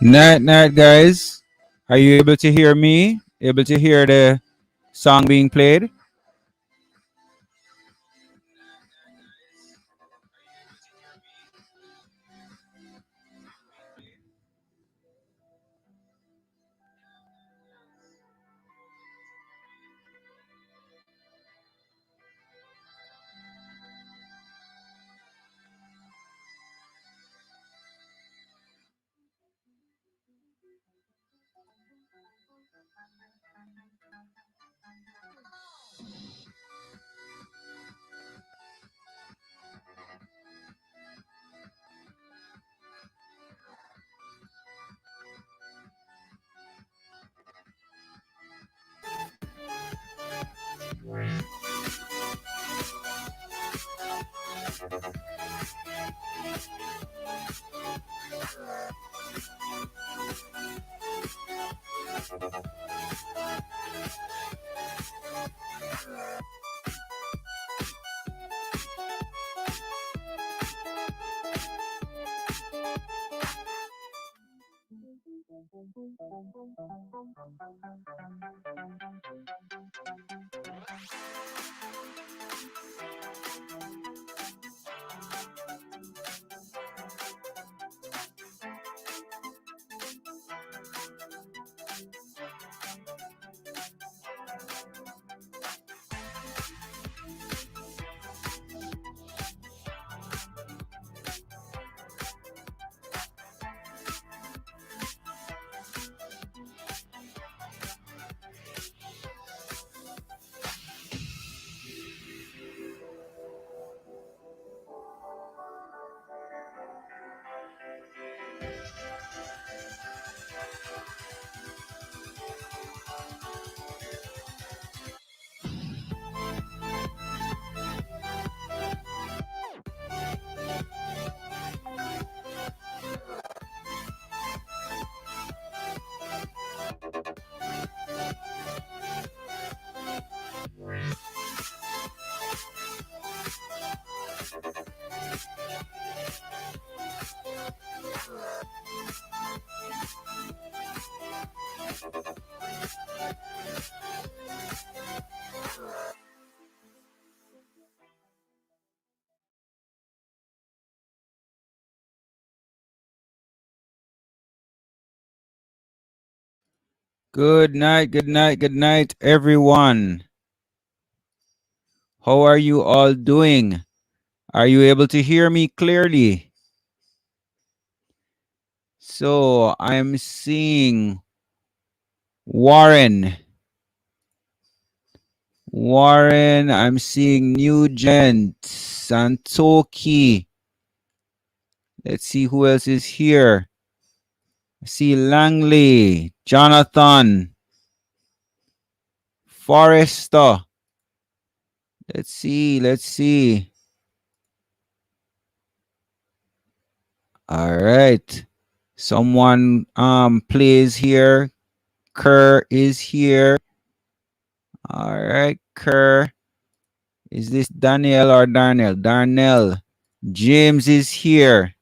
Night, guys. Are you able to hear me? Able to hear the song being played? Good night, everyone. How are you all doing? Are you able to hear me clearly? So I'm seeing Warren. I'm seeing Nugent, Santoki. Let's see who else is here. I see Langley, Jonathan, Forrester. Let's see. All right. Someone plays here. Kerr is here. All right, Kerr. Is this Daniel or Darnell? Darnell. James is here.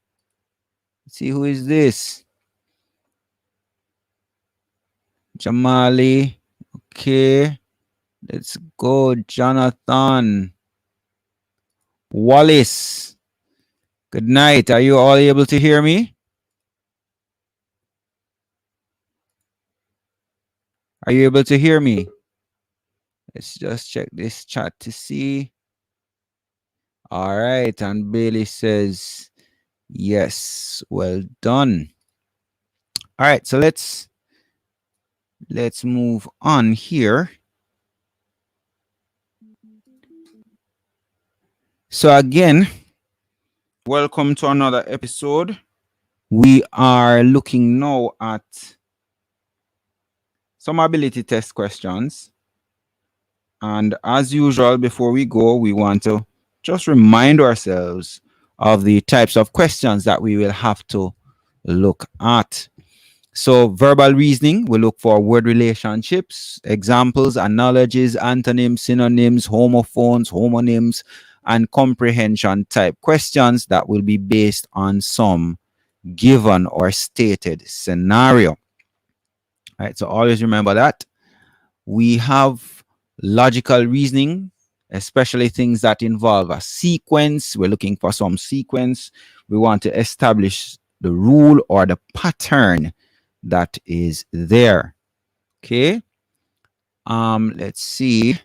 Let's see who is this. Jamali. Okay. Let's go. Jonathan. Wallace. Good night. Are you all able to hear me? Are you able to hear me? Let's just check this chat to see. All right. And Bailey says, yes, well done. All right. So let's move on here. So again, welcome to another episode. We are looking now at some ability test questions. And as usual, before we go, we want to just remind ourselves of the types of questions that we will have to look at. So verbal reasoning, we look for word relationships, examples, analogies, antonyms, synonyms, homophones, homonyms, and comprehension type questions that will be based on some given or stated scenario. All right, so always remember that. We have logical reasoning, especially things that involve a sequence. We're looking for some sequence. We want to establish the rule or the pattern that is there. Okay. Let's see.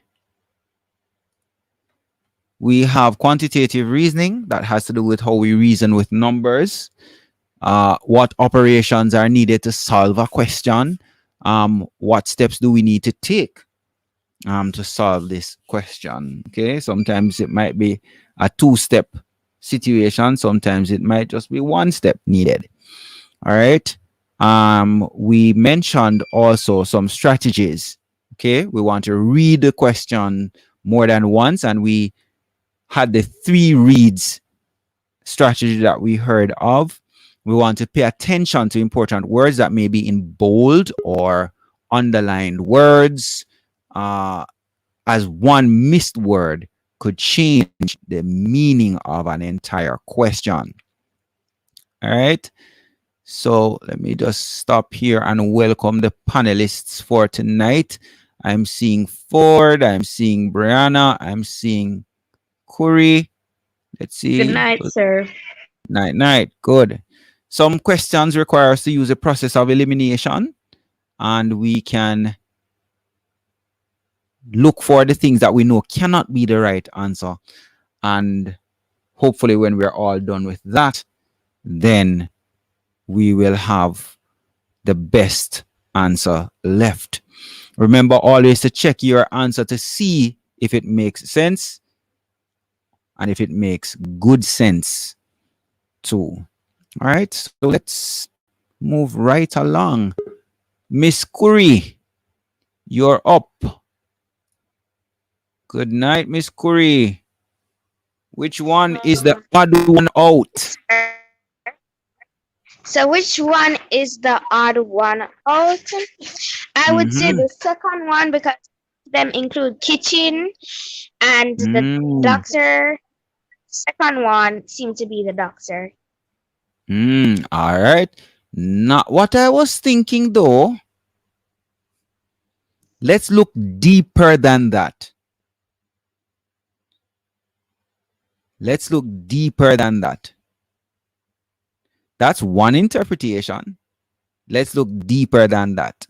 We have quantitative reasoning that has to do with how we reason with numbers. What operations are needed to solve a question? What steps do we need to take to solve this question? Okay, sometimes it might be a two-step situation. Sometimes it might just be one step needed. All right. We mentioned also some strategies. Okay, we want to read the question more than once, and we had the 3 reads strategy that we heard of. We want to pay attention to important words that may be in bold or underlined words, as one missed word could change the meaning of an entire question. All right. So let me just stop here and welcome the panelists for tonight. I'm seeing Ford, I'm seeing Brianna, I'm seeing Curry. Let's Good see. night, sir. Night. Good. Some questions require us to use a process of elimination, and we can look for the things that we know cannot be the right answer. And hopefully, when we're all done with that, then we will have the best answer left. Remember always to check your answer to see if it makes sense and if it makes good sense too. All right, so let's move right along. Miss Curry, you're up. Good night, Miss Curry. Which one is the odd one out? So which one is the odd one out? I would say Mm-hmm. the second one because them include kitchen and the Mm. doctor. Second one seemed to be the doctor. All right. Not what I was thinking though. Let's look deeper than that. Let's look deeper than that. That's one interpretation. Let's look deeper than that.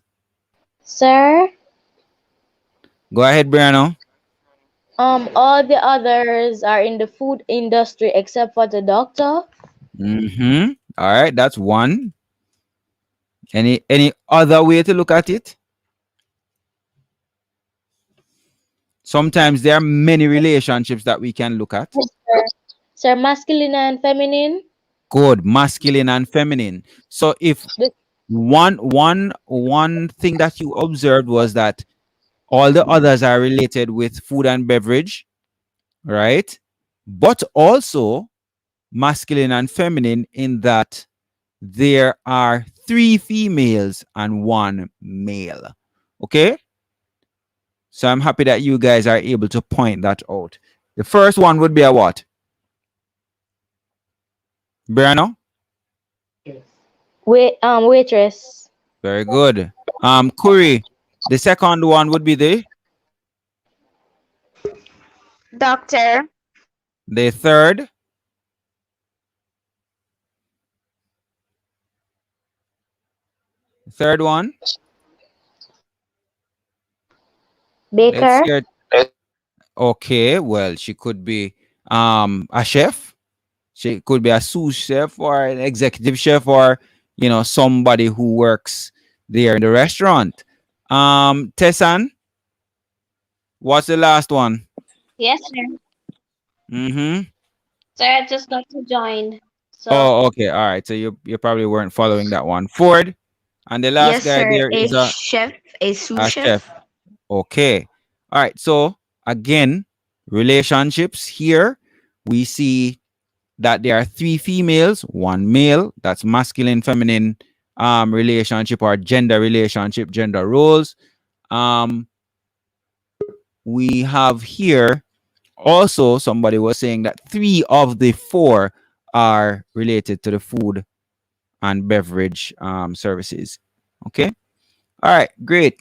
Sir, Go ahead, Brianna. all the others are in the food industry except for the doctor. Mm-hmm. All right, that's one. Any other way to look at it? Sometimes there are many relationships that we can look at. Yes, sir. Sir, masculine and feminine. Good, masculine and feminine. So if The, one thing that you observed was that all the others are related with food and beverage, right? But also masculine and feminine in that there are 3 females and 1 male. Okay? So I'm happy that you guys are able to point that out. The first one would be a what? Brianna? waitress. Very good. Curry. The second one would be Doctor, the third one. Let's Baker. hear. Okay, well, she could be a chef. She could be a sous chef or an executive chef or somebody who works there in the restaurant. Tessan, what's the last one? Yes, sir. Mm-hmm. Sir, I just got to join. So, Oh, okay. All right. So you probably weren't following that one. Ford, and the last yes, guy sir. there A is chef, a sous a chef. chef. Okay. All right. So again, relationships here, we see that there are 3 females, 1 male. That's masculine, feminine relationship or gender relationship, gender roles. Um, we have here also somebody was saying that 3 of the 4 are related to the food and beverage services. Okay. All right. Great.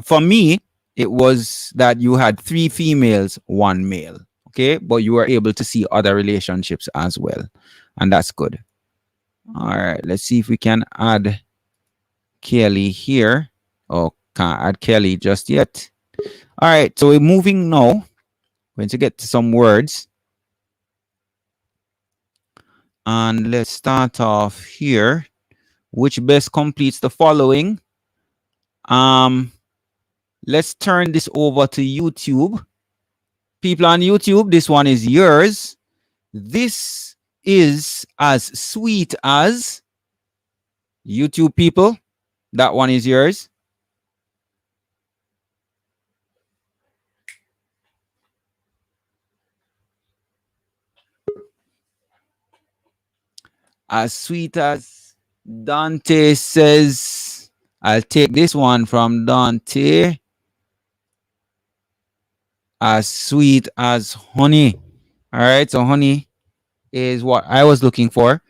For me, it was that you had three females, one male. Okay. But you were able to see other relationships as well. And that's good. All right. Let's see if we can add Kelly here. Oh, can't add Kelly just yet. All right. So we're moving now. Going to get to some words. And let's start off here. Which best completes the following? Um, let's turn this over to YouTube. People on YouTube, this one is yours. This is as sweet as YouTube people. That one is yours. As sweet as Dante says. I'll take this one from Dante. As sweet as honey. All right, so honey is what I was looking for.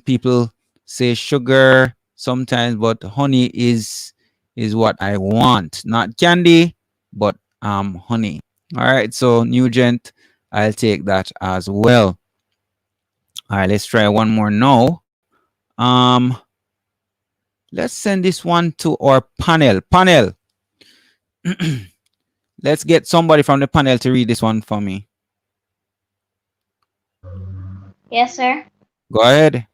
People say sugar sometimes, but honey is what I want. Not candy, but honey. All right, so Nugent, I'll take that as well. All right, let's try one more now. Let's send this one to our panel. Panel. Let's get somebody from the panel to read this one for me. Yes, sir. Go ahead.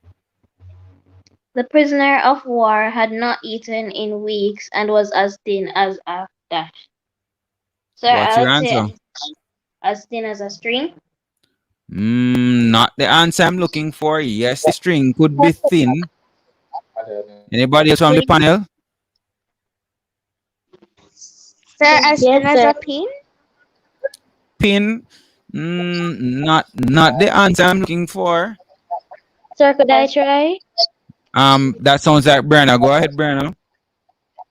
The prisoner of war had not eaten in weeks and was as thin as a dash. Sir, What's your I'll say answer? as thin as a string. Not the answer I'm looking for. Yes, the string could be thin. Anybody else from Could the it be panel? Sir, as thin Yes, as a sir. pin? Pin. Not the answer I'm looking for. Sir, could I as try? That sounds like Brenna. Go ahead, Brenna.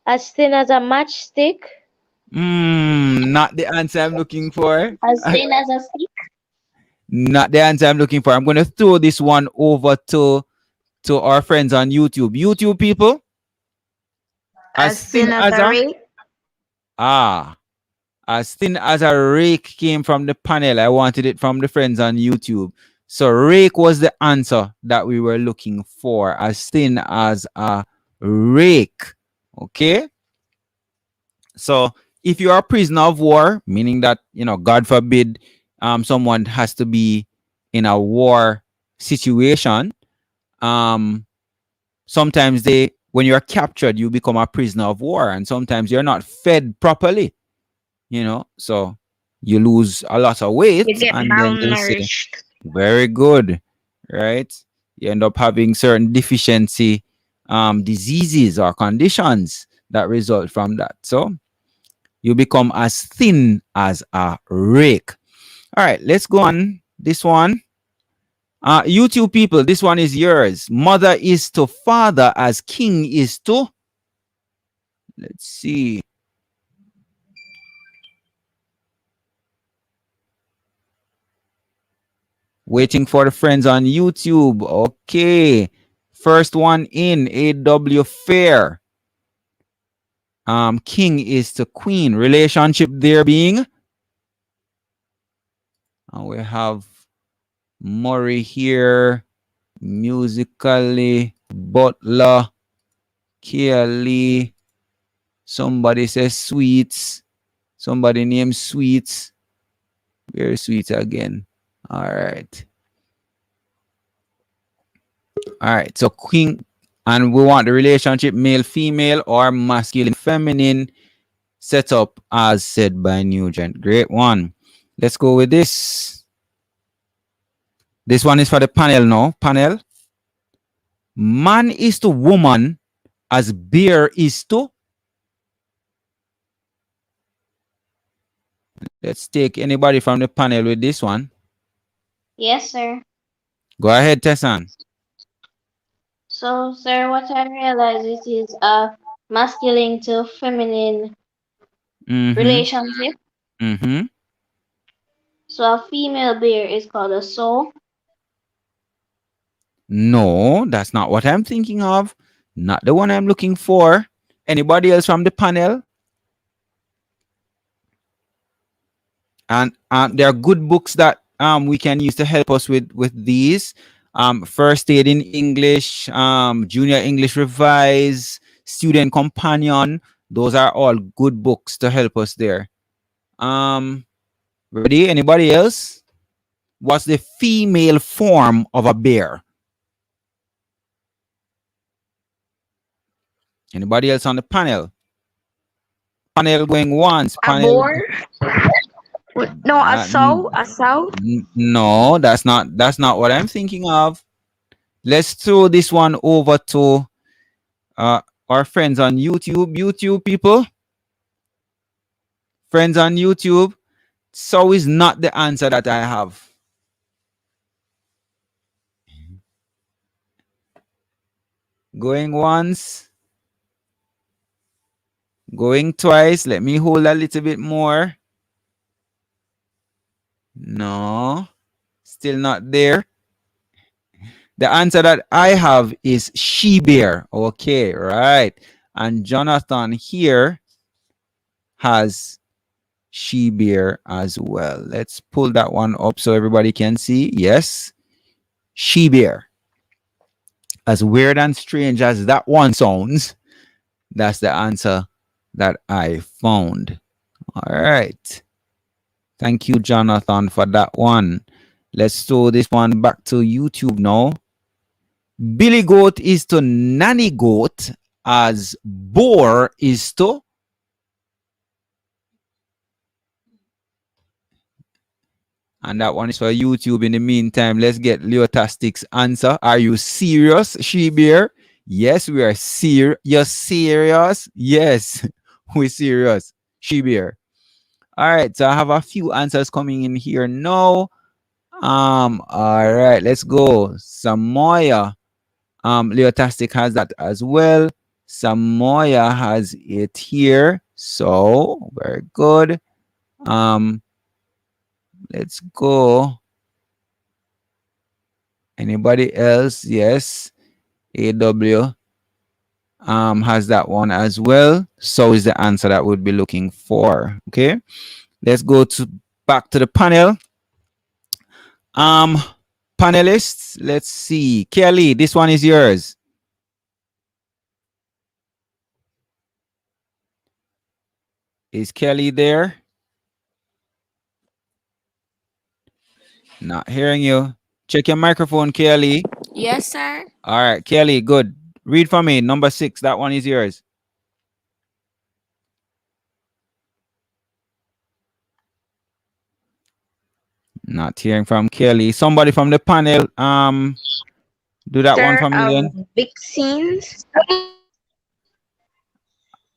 As thin as a matchstick? Not the answer I'm looking for. thin as a stick? Not the answer I'm looking for. I'm gonna throw this one over to our friends on YouTube. YouTube people, as As thin thin as as a a rake? ah, as thin as a rake came from the panel. I wanted it from the friends on YouTube. So rake was the answer that we were looking for. As thin as a rake. Okay. So if you are a prisoner of war, meaning that, God forbid, someone has to be in a war situation, sometimes when you're captured, you become a prisoner of war, and sometimes you're not fed properly, so you lose a lot of You weight, get and then they say, malnourished. very good, right? You end up having certain deficiency diseases or conditions that result from that. So you become as thin as a rake. All right, let's go on. This one. YouTube people, this one is yours. Mother is to father as king is to. Let's see. Waiting for the friends on YouTube. Okay. First one in AW Fair. King is to queen. Relationship there being. And we have Murray here. Musically. Butler. Kelly. Somebody says sweets. Somebody named sweets. Where is sweets again? All right. All right. So queen, and we want the relationship male female or masculine feminine set up as said by Nugent. Great one. Let's go with this. This one is for the panel now. Panel. Man is to woman as bear is to. Let's take anybody from the panel with this one. Yes, sir. Go ahead, Tessan. So, sir, what I realize it is masculine to feminine Mm-hmm. relationship. Mm-hmm. So a female bear is called a sow. No, that's not what I'm thinking of. Not the one I'm looking for. Anybody else from the panel? And there are good books that we can use to help us with these. First Aid in English, Junior English Revise, Student Companion. Those are all good books to help us there. Ready? Anybody else? What's the female form of a bear? Anybody else on the panel? Panel going once. A Panel. boar? No, a sow. A sow. No, that's not what I'm thinking of. Let's throw this one over to our friends on YouTube. YouTube people, friends on YouTube. So is not the answer that I have. Going once, going twice. Let me hold a little bit more. No, still not there. The answer that I have is she bear. Okay, right. And Jonathan here has she bear as well. Let's pull that one up so everybody can see. Yes, she bear. As weird and strange as that one sounds, that's the answer that I found. All right. Thank you, Jonathan, for that one. Let's throw this one back to YouTube now. Billy goat is to nanny goat as boar is to. And that one is for YouTube. In the meantime, let's get Leotastic's answer. Are you serious, she bear? Yes, we are serious. You're serious? Yes, we're serious. She bear. All right, so I have a few answers coming in here now. All right, let's go. Samoya. Leotastic has that as well. Samoya has it here. So very good. Let's go. Anybody else? Yes. AW has that one as well. So is the answer that we'd be looking for. Okay. Let's go to back to the panel. Panelists, let's see. Kelly, this one is yours. Is Kelly there? Not hearing you. Check your microphone, Kelly. Yes, sir. All right, Kelly, good. Read for me. Number 6. That one is yours. Not hearing from Kelly. Somebody from the panel, do that one Sir, for me then. vaccines.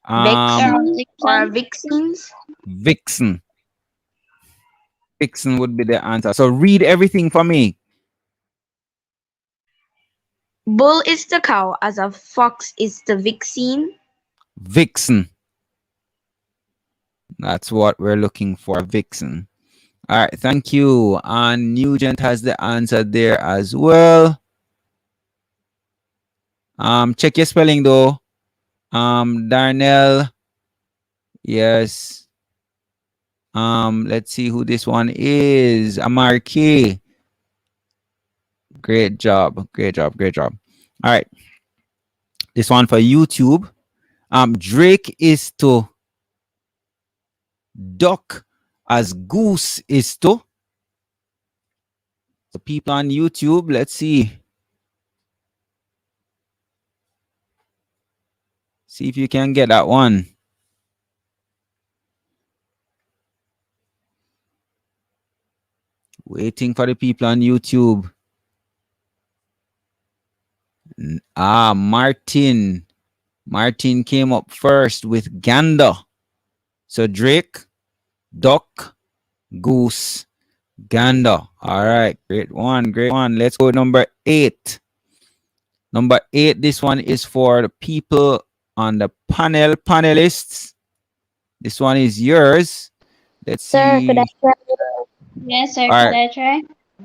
Um, Or vaccines. Vixen. Vixen would be the answer. So read everything for me. Bull is the cow, as a fox is the vaccine. Vixen. That's what we're looking for. Vixen. All right, thank you. And Nugent has the answer there as well. Check your spelling though. Darnell. Yes. Let's see who this one is. Amarki. Great job. Great job. Great job. All right. This one for YouTube. Drake is to duck as goose is to. So people on YouTube, let's see. See if you can get that one. Waiting for the people on YouTube. Martin. Martin came up first with gander. So Drake, duck, goose, gander. All right, great one, great one. Let's go number 8. Number 8, this one is for the people on the panel, panelists. This one is yours. Let's Sir, see. could I try? Yes, sir. All Could right. I try?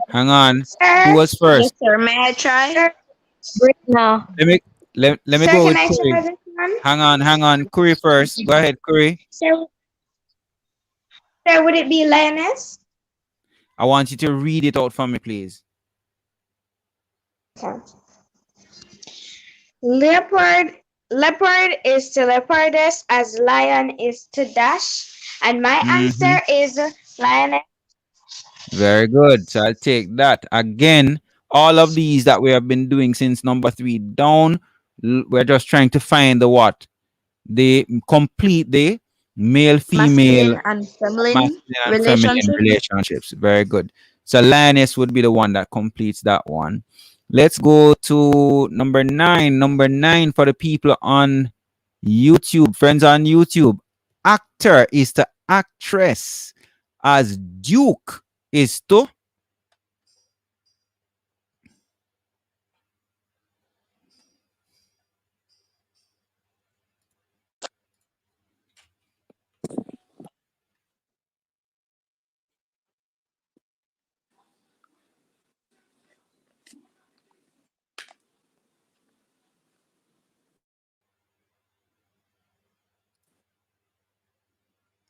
Hang on. Sir. Who was Yes, first? sir. May I try? Now, Let me let me Sir, go can with I Curry. try this one? Hang on. Curry first. Go ahead, Curry. Sir, sir, would it be lioness? I want you to read it out for me, please. Okay. Leopard. Leopard is to leopardess as lion is to dash. And my Mm-hmm. answer is lioness. Very good. So I'll take that. Again, all of these that we have been doing since number 3 down, we're just trying to find the what? The complete the male female Masculine and feminine masculine and feminine relationship. relationships. Very good. So lioness would be the one that completes that one. Let's go to number 9. Number 9 for the people on YouTube, friends on YouTube. Actor is to actress, as Duke is to.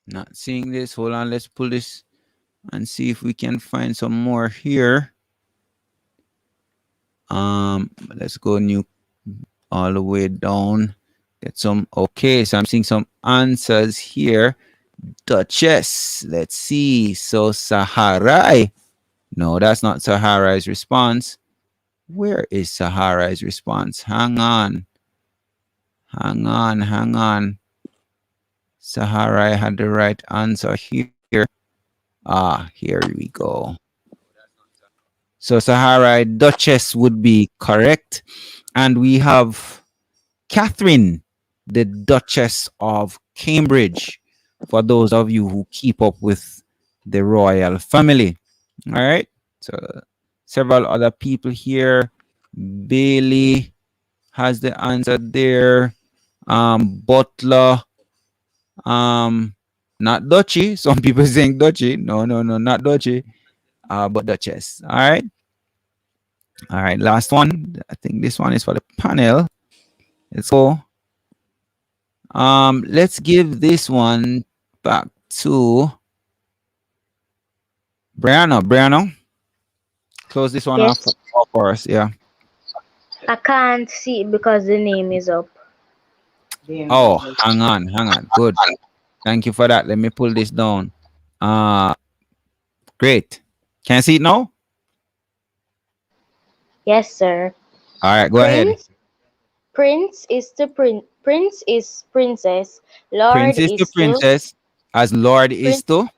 Not seeing this. Hold on. Let's pull this and see if we can find some more here. Let's go new all the way down. Get some. Okay, so I'm seeing some answers here. Duchess. Let's see. So Saharai. No, that's not Saharai's response. Where is Saharai's response? Hang on. Hang on. Saharai had the right answer here. Ah, here we go. So Saharai Duchess would be correct. And we have Catherine, the Duchess of Cambridge, for those of you who keep up with the royal family. All right. So several other people here. Bailey has the answer there. Butler, not Duchy. Some people saying Duchy. No, not Duchy. But Duchess. All right. All right. Last one. I think this one is for the panel. Let's go. Let's give this one back to Brianna. Brianna, close this one off yes, for us. Yeah. I can't see it because the name is up. Oh, hang on. Good. Thank you for that. Let me pull this down. Uh Great. Can I see it now? Yes, sir. All right, go ahead. Prince, prince is to prince is princess. Lord Princess to is to princess, as Lord is prince. to.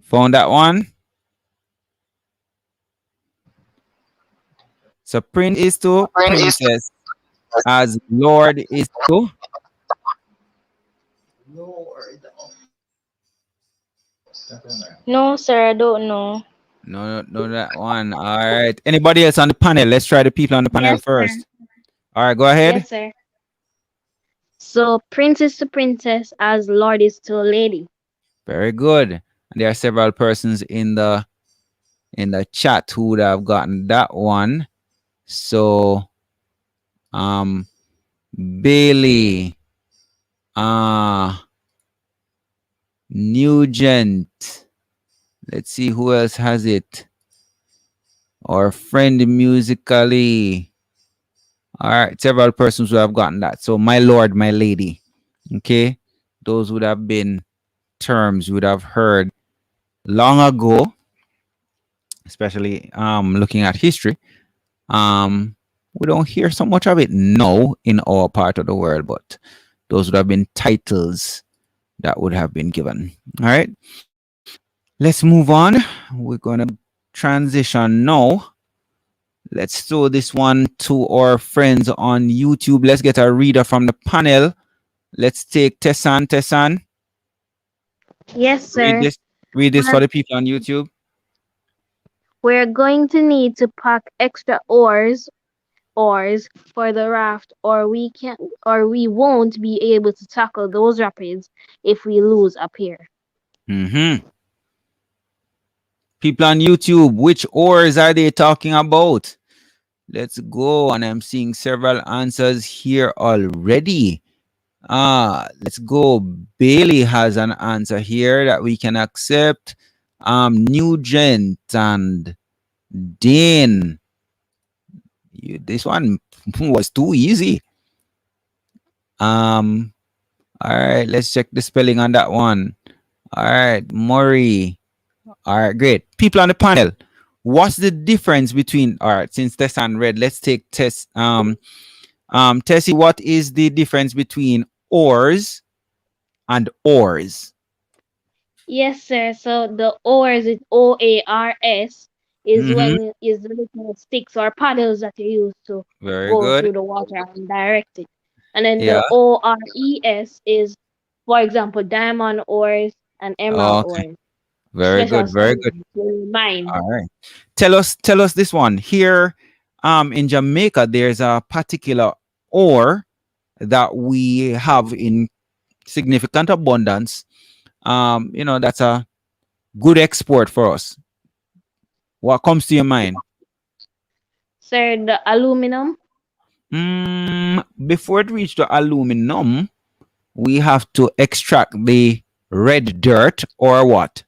Found that one. So prince is to princess, as Lord is to. No, sir, I don't know. No, that one. All right. Anybody else on the panel? Let's try the people on the panel Yes, sir. first. All right, go ahead. Yes, sir. So princess to princess as lord is to lady. Very good. And there are several persons in the chat who would have gotten that one. So Bailey, uh Nugent. Let's see who else has it. Our friend musically. All right, several persons who have gotten that. So my lord, my lady. Okay. Those would have been terms you would have heard long ago, especially looking at history. We don't hear so much of it now in our part of the world, but those would have been titles that would have been given. All right. Let's move on. We're gonna transition now. Let's throw this one to our friends on YouTube. Let's get a reader from the panel. Let's take Tessan. Tessan, Yes, read sir. this. Read this We're, for the people on YouTube. we're going to need to pack extra oars oars for the raft, or we won't be able to tackle those rapids if we lose up here. Mm-hmm. People on YouTube, which oars are they talking about? Let's go. And I'm seeing several answers here already. Let's go. Bailey has an answer here that we can accept. Nugent and Dane. This one was too easy. Um, all right, let's check the spelling on that one. All right, Murray. All right, great. People on the panel, what's the difference between? All right, since Tessan read, let's take Tess. Tessie, what is the difference between oars and oars? Yes, sir. So the oars is OARS is Mm-hmm. when is the little sticks or paddles that you use to Very go good. through the water and direct it. And then Yeah. the ORES is, for example, diamond oars and emerald Okay. oars, Very special good. Very good. standard mine. All right. Tell us this one. Here in Jamaica, there's a particular ore that we have in significant abundance. That's a good export for us. What comes to your mind? Sir, the aluminum, Before it reach the aluminum, we have to extract the red dirt or what?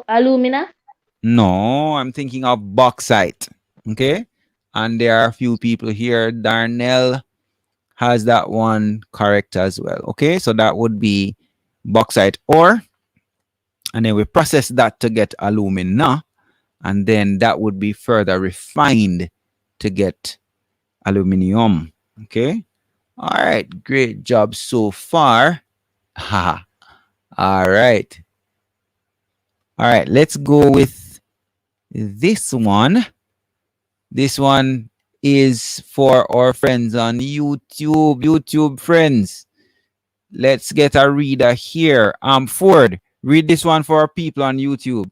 alumina. No, I'm thinking of bauxite. Okay. And there are a few people here. Darnell has that one correct as well. Okay. So that would be bauxite ore. And then we process that to get alumina. And then that would be further refined to get aluminium. Okay. All right. Great job so far. Haha. All right. All right. Let's go with this one. This one is for our friends on YouTube. YouTube friends. Let's get a reader here. Ford, read this one for our people on YouTube.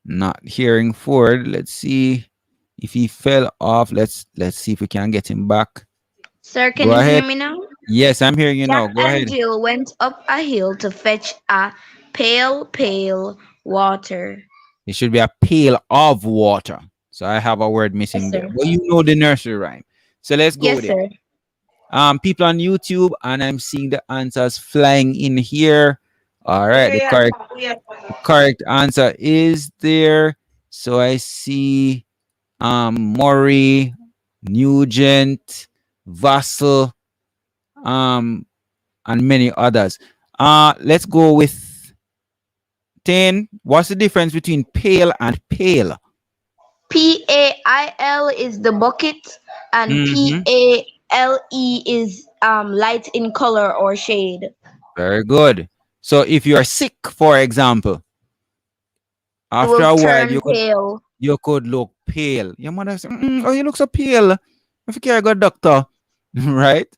Not hearing Ford. Let's see if he fell off. Let's see if we can get him back. Sir, can Go you hear ahead. me now? Yes, I'm hearing you Jack now. Go and ahead. Jill went up a hill to fetch a pail water. It should be a pail of water. So I have a word Yes, missing there. sir. But you know the nursery rhyme. So let's go Yes, with it. sir. People on YouTube, and I'm seeing the answers flying in here. All right, the correct answer is there. So I see Maury, Nugent, Vassal, um, and many others. Let's go with 10. What's the difference between pale and pale? PAIL is the bucket, and Mm-hmm. PALE is light in color or shade. Very good. So if you are sick, for example, It after will a while turn pale. you could look pale. Your mother said, "Oh, you look so pale. I think you're a good doctor," right?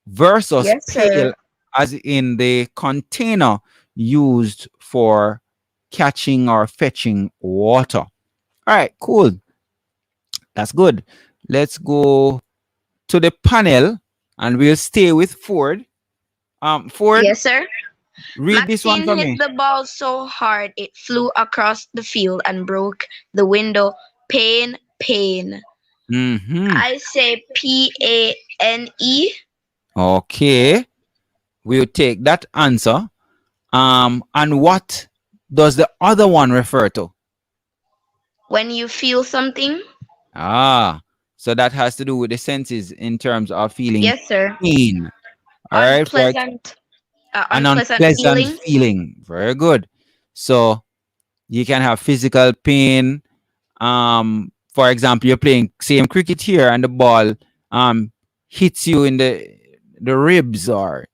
Versus Yes, sir. pale, as in the container used for catching or fetching water. All right, cool. That's good. Let's go to the panel and we'll stay with Ford. Ford, Yes, sir. read this one Maxine for hit me. the ball so hard it flew across the field and broke the window. Pain, pain. Mm-hmm. I say PANE. Okay, we'll take that answer. And what does the other one refer to? When you feel something. Ah, so that has to do with the senses in terms of feeling Yes, sir. pain. All right, Unpleasant, an unpleasant unpleasant feelings. feeling. Very good. So you can have physical pain. For example, you're playing same cricket here, and the ball hits you in the ribs or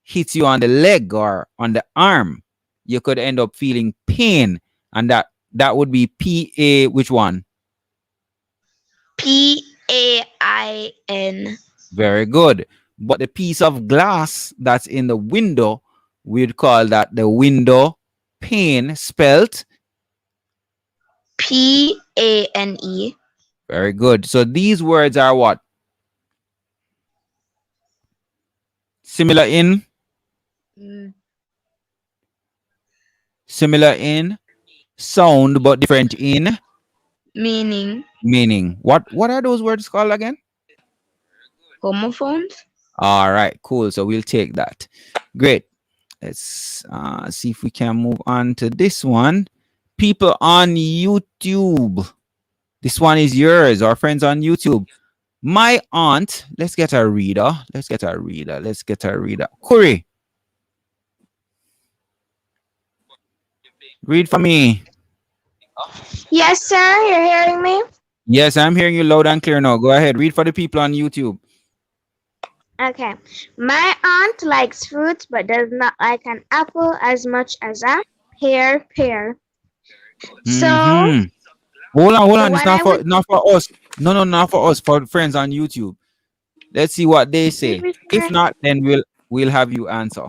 hits you on the leg or on the arm. You could end up feeling pain, and that would be PA. Which one? PAIN. Very good. But the piece of glass that's in the window we'd call that the window pane, spelt Pane. very good. So these words are what? Similar in, Mm. similar in sound, but different in Meaning meaning. What are those words called again? homophones. All right, cool. So we'll take that. Great. Let's see if we can move on to this one. People on YouTube. This one is yours. Our friends on YouTube. My aunt. Let's get a reader. Let's get a reader. Let's get a reader. Curry, read for me. Yes, sir. You're hearing me? Yes, I'm hearing you loud and clear now. Go ahead. Read for the people on YouTube. Okay. My aunt likes fruits but does not like an apple as much as a pear. So Mm-hmm. Hold so on. It's what I would not for us. No, not for us. For friends on YouTube. Let's see what they excuse say. me, If sir. not, then we'll have you answer.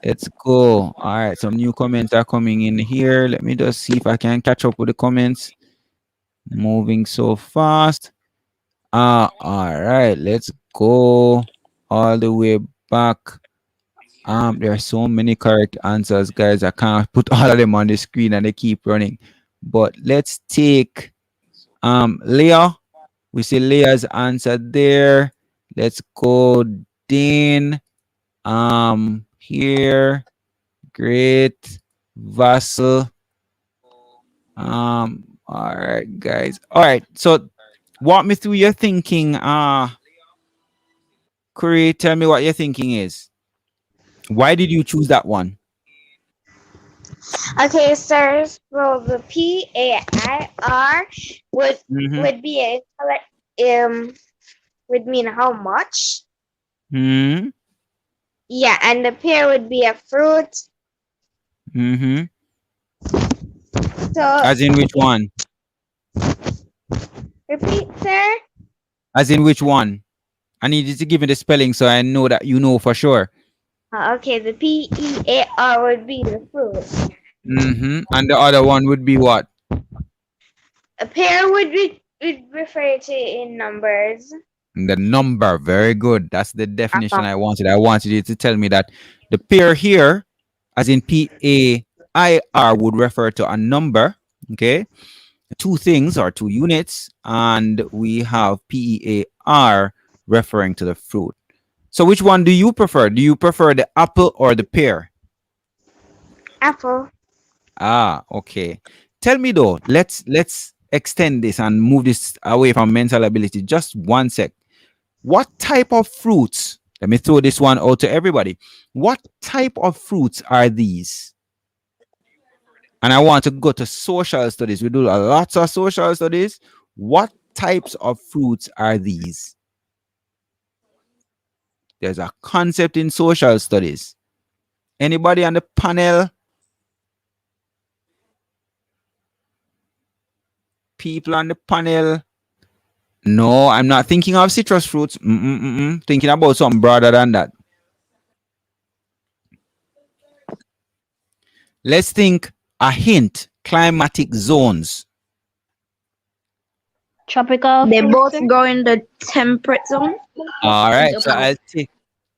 Let's go. All right, some new comments are coming in here. Let me just see if I can catch up with the comments. Moving so fast. All right, let's go all the way back. There are so many correct answers, guys. I can't put all of them on the screen and they keep running. But let's take Leah. We see Leah's answer there. Let's go Dean. Here. Great. Vassal. All right, guys. All right. So walk me through your thinking. Curry, tell me what your thinking is. Why did you choose that one? Okay, sir. Well, the PAIR would Mm-hmm. would be a would mean how much. Mm-hmm. Yeah, and the pear would be a fruit. Mm-hmm. So As in which one? repeat, sir. As in which one? I need you to give me the spelling so I know that you know for sure. Okay, the PEAR would be the fruit. Mm-hmm. And the other one would be what? A pair would refer to in numbers. The number. Very good. That's the definition Uh-huh. I wanted. I wanted you to tell me that the pair here, as in PAIR, would refer to a number. Okay. Two things or two units. And we have PEAR referring to the fruit. So which one do you prefer? Do you prefer the apple or the pear? Apple. Okay. Tell me though, let's extend this and move this away from mental ability. Just one sec. What type of fruits? Let me throw this one out to everybody. What type of fruits are these? And I want to go to social studies. We do lots of social studies. What types of fruits are these? There's a concept in social studies. Anybody on the panel? People on the panel? No, I'm not thinking of citrus fruits. Thinking about something broader than that. Let's think a hint. Climatic zones. Tropical They fruit, both sir. go in the temperate zone. All right. So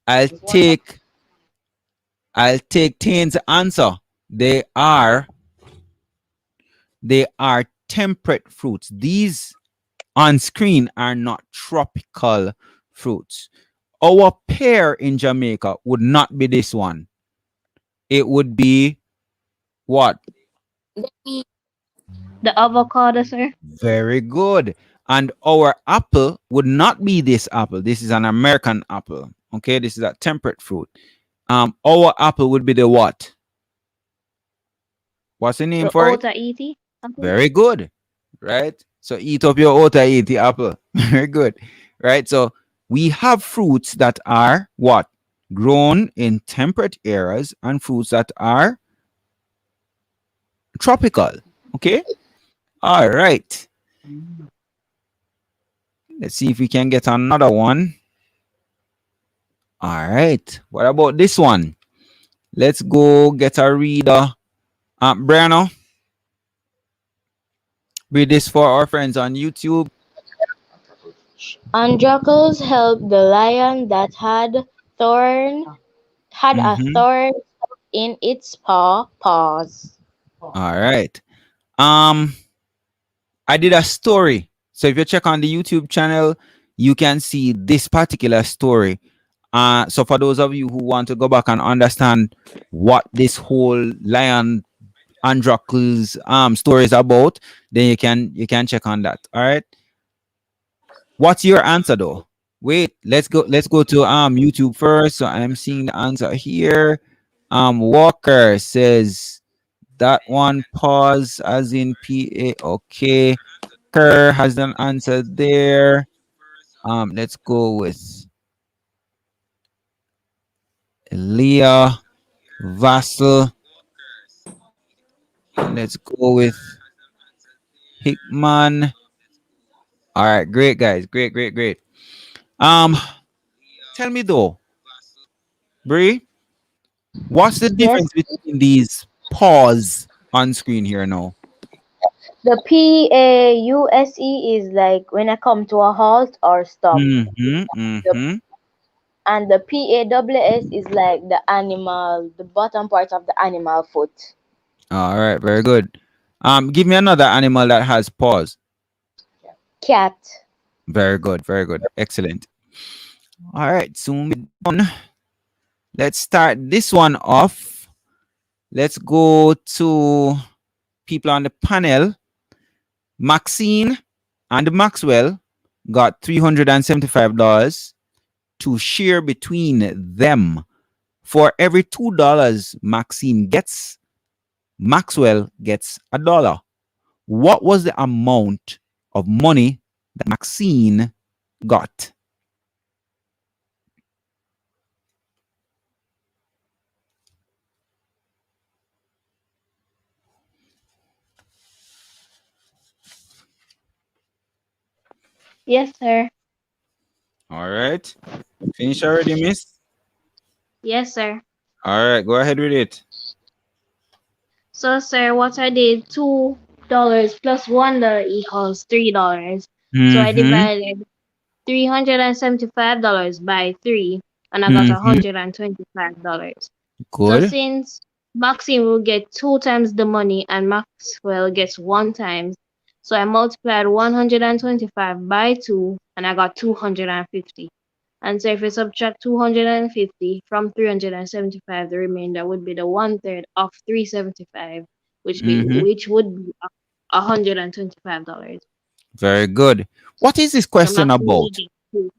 I'll take Tane's answer. They are temperate fruits. These on screen are not tropical fruits. Our pear in Jamaica would not be this one. It would be what? The avocado, sir. Very good. And our apple would not be this apple. This is an American apple. Okay, this is a temperate fruit. Our apple would be the what? What's the name The for it? Ota Eti. Apple. Very good. Right? So eat up your ota, eat the apple. Very good. Right? So we have fruits that are what? Grown in temperate areas and fruits that are tropical. Okay? All right. Let's see if we can get another one. All right. What about this one? Let's go get a reader. Brianna, read this for our friends on YouTube. Androcles helped the lion that had a Mm-hmm. thorn in its paws. All right. Um, I did a story. So if you check on the YouTube channel, you can see this particular story. So for those of you who want to go back and understand what this whole lion Androcles story is about, then you can check on that. All right. What's your answer though? Wait, let's go to YouTube first. So I'm seeing the answer here. Walker says that one pause as in PA. Okay. Kerr has an answer there. Let's go with Leah Vassal. Let's go with Hickman. All right, great guys. Great, great, great. Um, tell me though, Bree, what's the Yes, difference between these pause on screen here now? the PAUSE is like when I come to a halt or stop. Mm-hmm. The, Mm-hmm. and the PAWS is like the bottom part of the animal foot. All right, very good. Give me another animal that has pause. Cat. Very good, very good. Excellent. All right, soon we're done. Let's start this one off. Let's go to people on the panel. Maxine and Maxwell got $375 to share between them. For every $2 Maxine gets, Maxwell gets $1. What was the amount of money that Maxine got? Yes, sir. All right. Finish already, miss? Yes, sir. All right, go ahead with it. So, sir, what I did, $2 plus $1 equals $3. So I Mm-hmm. divided $375 by 3, and I got Mm-hmm. $125. So Good. since Maxine will get 2 times the money and Maxwell gets 1 times, so I multiplied 125 by 2 and I got 250. And so if we subtract 250 from 375, the remainder would be the 1/3 of 375, Mm-hmm. which would be $125. Very good. What is this So question Maxine will about? get two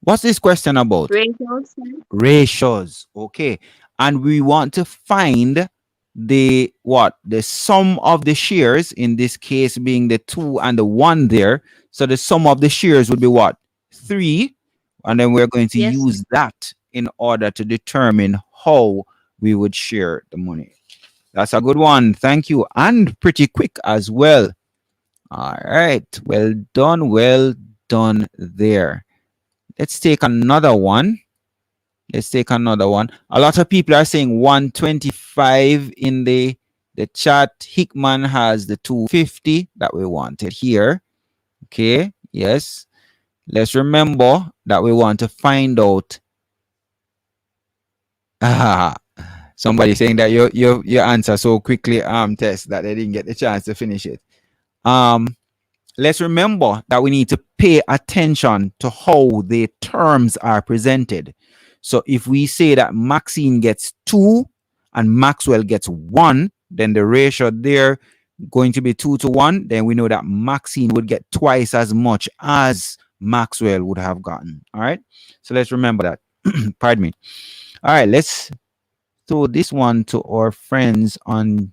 What's this question about? ratios. Ratios. Okay. And we want to find the what? The sum of the shares, in this case being the 2 and the 1 there. So the sum of the shares would be what? 3. And then we're going to Yes, use that in order to determine how we would share the money. That's a good one. Thank you. And pretty quick as well. All right. Well done. Well done there. Let's take another one. Let's take another one. A lot of people are saying 125 in the chat. Hickman has the 250 that we wanted here. Okay. Yes. Let's remember that we want to find out. Ah, somebody saying that you answer so quickly, test that they didn't get the chance to finish it. Um, let's remember that we need to pay attention to how the terms are presented. So if we say that Maxine gets 2 and Maxwell gets 1, then the ratio there going to be 2 to 1. Then we know that Maxine would get twice as much as Maxwell would have gotten. All right. So let's remember that. Pardon me. All right. Let's throw this one to our friends on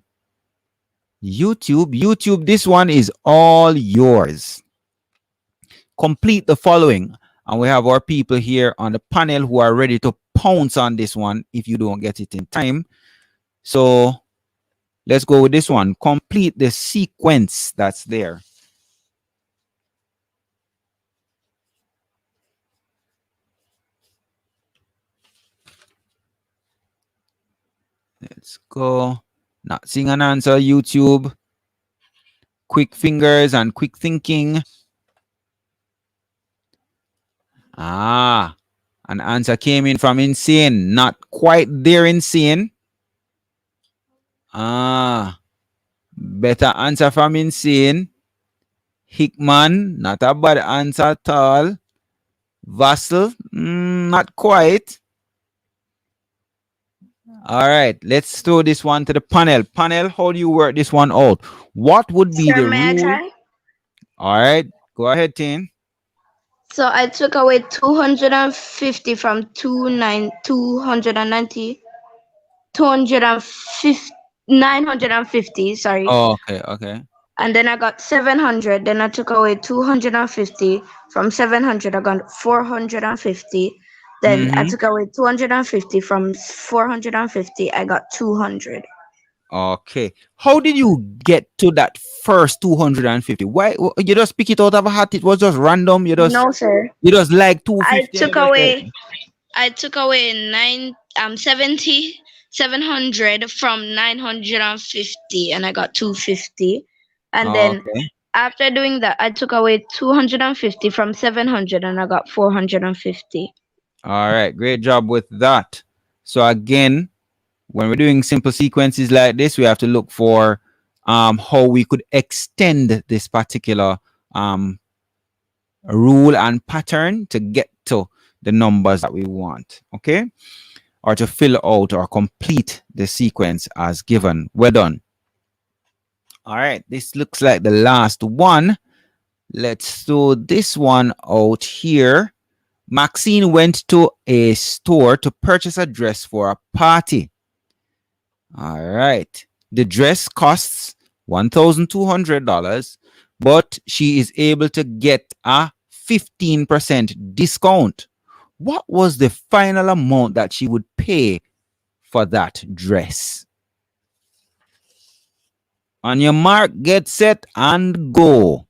YouTube. YouTube, this one is all yours. Complete the following. And we have our people here on the panel who are ready to pounce on this one if you don't get it in time. So let's go with this one. Complete the sequence that's there. Let's go. Not seeing an answer. YouTube. Quick fingers and quick thinking. Ah, an answer came in from insane. Not quite there, insane. Ah, better answer from insane. Hickman, not a bad answer at all. Vassal, not quite. All right, let's throw this one to the panel. Panel, how do you work this one out? What would be Sir, the may I rule? try? All right, go ahead, Tin. So I took away 250 from 290, 250, 950, sorry. Oh, okay, okay. And then I got 700. Then I took away 250 from 700. I got 450. Then I Mm-hmm. took away 250 from 450. I got 200. Okay. How did you get to that first 250? Why you just pick it out of a hat? It was just random. No, sir. You just like I 250 and took you just like, away I took away 70 700 from 950 and I got 250. And then okay. after doing that I took away 250 from 700 and I got 450. All right. Great job with that. So again, when we're doing simple sequences like this, we have to look for how we could extend this particular um rule and pattern to get to the numbers that we want. Okay. Or to fill out or complete the sequence as given. Well done. All right, this looks like the last one. Let's do this one out here. Maxine went to a store to purchase a dress for a party. All right. The dress costs $1,200, but she is able to get a 15% discount. What was the final amount that she would pay for that dress? On your mark, get set, and go.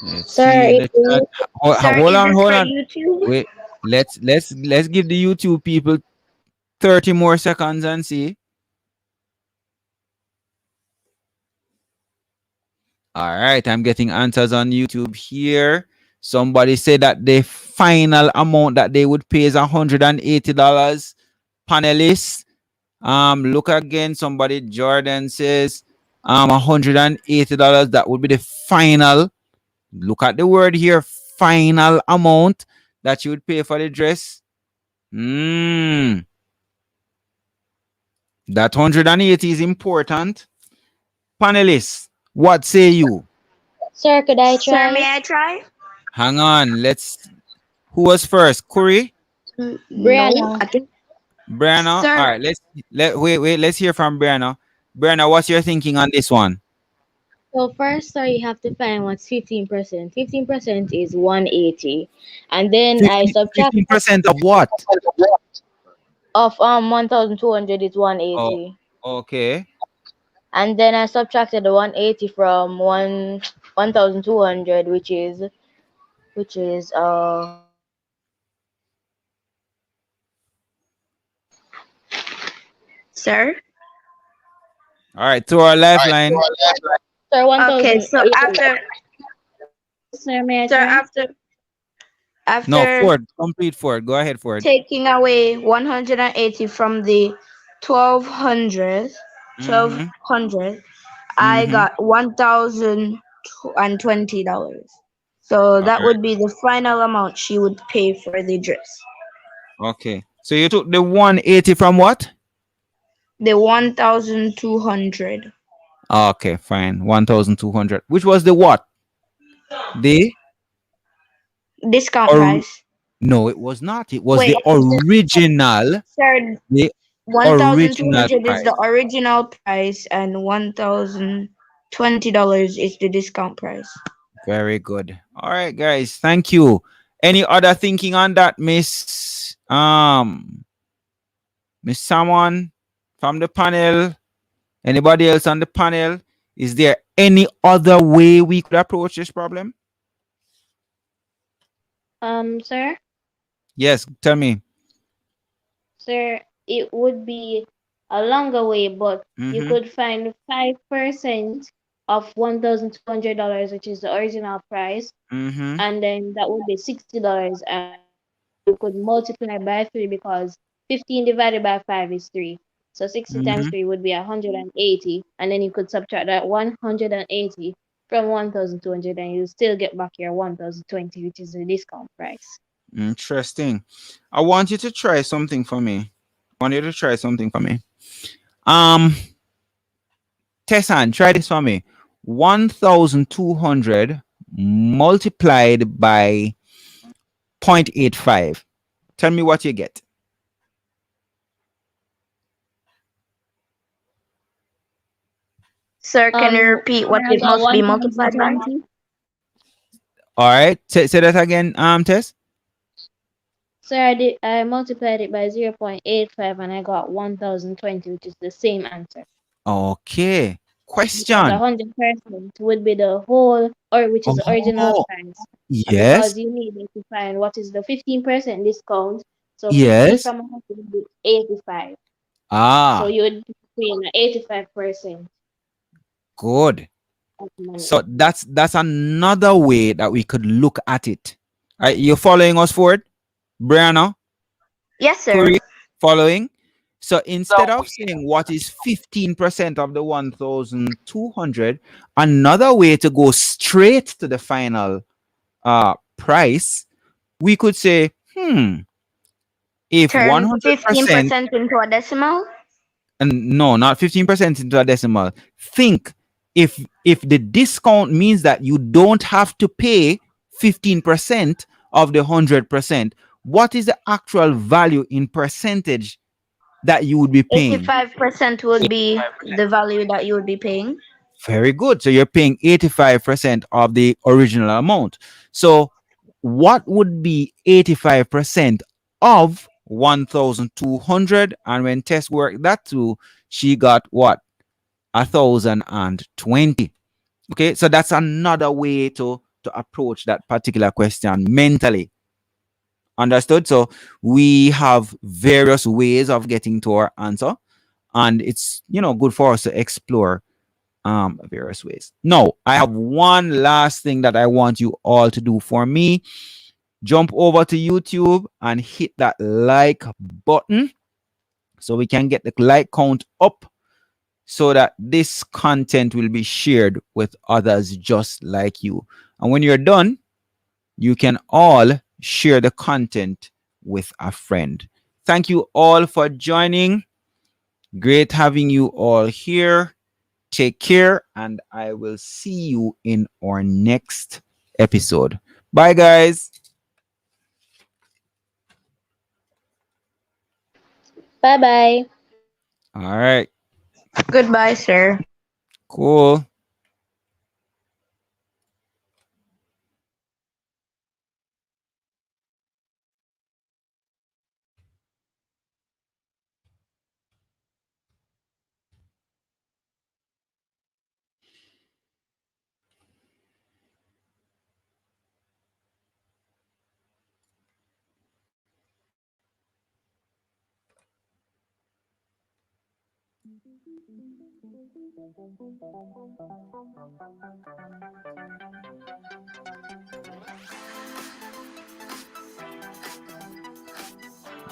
Let's Sir, see it the chat. is Sir, Hold is on, this hold for on. YouTube? Wait. Let's give the YouTube people 30 more seconds and see. All right, I'm getting answers on YouTube here. Somebody said that the final amount that they would pay is $180. Panelists, look again. Somebody Jordan says $180. That would be the final. Look at the word here, final amount that you would pay for the dress. That 180 is important. Panelists, what say you? Sir, could I Sir, try? may I try? Hang on. Who was first? Curry? No, Brianna. I think. Brianna? All Sir, right, wait, let's hear from Brianna. Brianna, what's your thinking on this one? So first, sir, you have to find what's 15%. 15% is 180. And then I 50, subtract 15% of what? of 1,200 is Oh, 180. okay. And then I subtracted the 180 from 1,200, which is sir. All right, to our lifeline. sir Okay, so 1,080. after Sir, may I sir try? No, after Ford. Complete Ford. Go ahead, Ford. taking away 180 from the 1200, twelve Mm-hmm. hundred, I Mm-hmm. got $1,020. So All that right. would be the final amount she would pay for the dress. Okay. So you took the 180 from what? The 1,200 Okay, fine. 1,200. Which was the what? The discount or price. no, it was not. It was Wait, the original. sir, The Original 1,200 is the price. original price, and $1,020 is the discount price. Very good. All right, guys. Thank you. Any other thinking on that, Miss someone from the panel? Anybody else on the panel? Is there any other way we could approach this problem? Sir, Yes, tell me. sir, it would be a longer way, but you Mm-hmm. could find 5% of $1,200, which is the original price, Mm-hmm. and then that would be $60, and you could multiply by 3 because 15 divided by 5 is 3. So 60 times Mm-hmm. 3 would be 180, and then you could subtract that 180 from 1,200, and you still get back your 1,020, which is the discount price. Interesting. I want you to try something for me. I want you to try something for me. Um, Tessan, try this for me. 1,200 multiplied by 0.85. Tell me what you get. Sir, can you repeat what Sir, I it got must be multiplied by? 1,020. All right. Say that again, Tess. Sir, I multiplied it by 0.85 and I got 1,020, which is the same answer. Okay. Because Question. 100% would be the whole, or which is the original Oh, price. And yes. because you needed to find what is the 15% discount, so 15 Yes. from 100 would be 85. So Ah, you would be paying 85% good. of money. So that's another way that we could look at it. Right? You following us forward, Brianna? Yes, sir. Curry, following. So instead of saying what is 15% of the 1,200, another way to go straight to the final price, we could say, if Turn 100%, 15% into a decimal. and no, not 15% into a decimal, think if the discount means that you don't have to pay 15% of the 100%, what is the actual value in percentage that you would be paying? 85% would be the value that you would be paying. Very good. So you're paying 85% of the original amount. So what would be 85% of 1,200? And when Tess worked that through, she got what? 1,020. Okay, so that's another way to approach that particular question mentally. Understood? So we have various ways of getting to our answer, and it's good for us to explore various ways. Now, I have one last thing that I want you all to do for me. Jump over to YouTube and hit that like button so we can get the like count up so that this content will be shared with others just like you. And when you're done, you can all share the content with a friend. Thank you all for joining. Great having you all here. Take care, and I will see you in our next episode. Bye, guys. Bye bye. All right, Goodbye, sir. cool.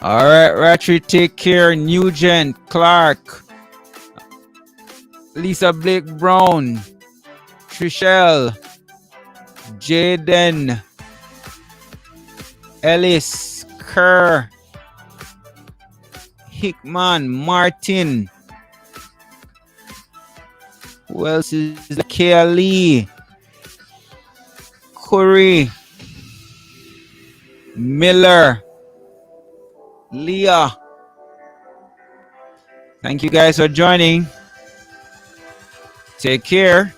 All right, Ratchet, take care. Nugent, Clark, Lisa Blake Brown, Trishelle, Jaden, Ellis, Kerr, Hickman, Martin. Who else is there? Kelly, Curry, Miller, Leah, Thank you guys for joining. Take care.